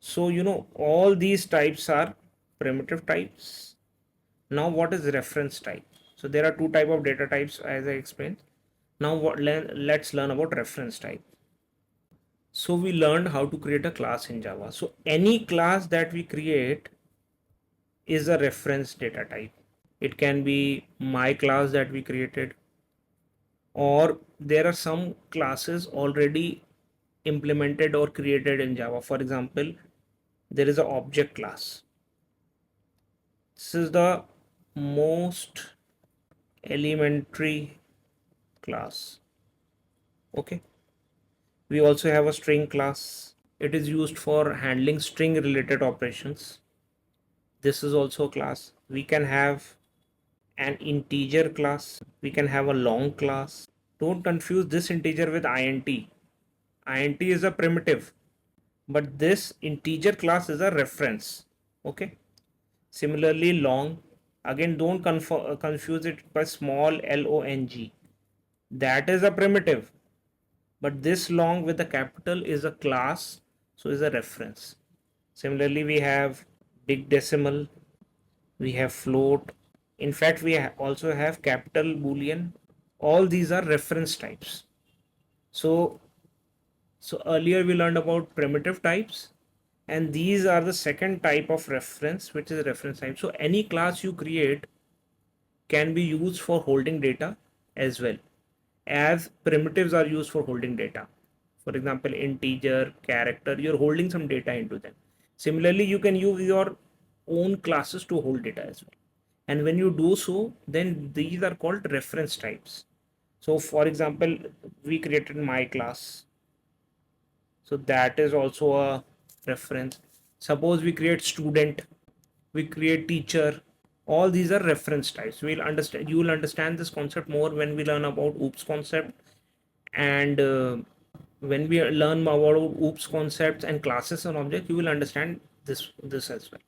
So all these types are primitive types. Now what is reference type? So there are two type of data types as I explained. Now let's learn about reference type. So we learned how to create a class in Java. So any class that we create is a reference data type. It can be my class that we created, or there are some classes already implemented or created in Java. For example, there is an object class. This is the most elementary class. Okay. We also have a string class. It is used for handling string related operations. This is also a class. We can have an integer class. We can have a long class. Don't confuse this integer with int. Int is a primitive, but this integer class is a reference. Okay. Similarly, long, again, don't confuse it by small long. That is a primitive, but this long with the capital is a class, so is a reference. Similarly, we have big decimal, we have float. In fact, we also have capital boolean. All these are reference types. So earlier we learned about primitive types, and these are the second type of reference, which is reference type. So any class you create can be used for holding data as well, as primitives are used for holding data. For example, integer, character, you're holding some data into them. Similarly, you can use your own classes to hold data as well. And when you do so, then these are called reference types. So for example, we created my class. So that is also a reference. Suppose we create student, we create teacher. All these are reference types. You will understand this concept more when we learn about OOPS concept, and when we learn about OOPS concepts and classes and objects, you will understand this as well.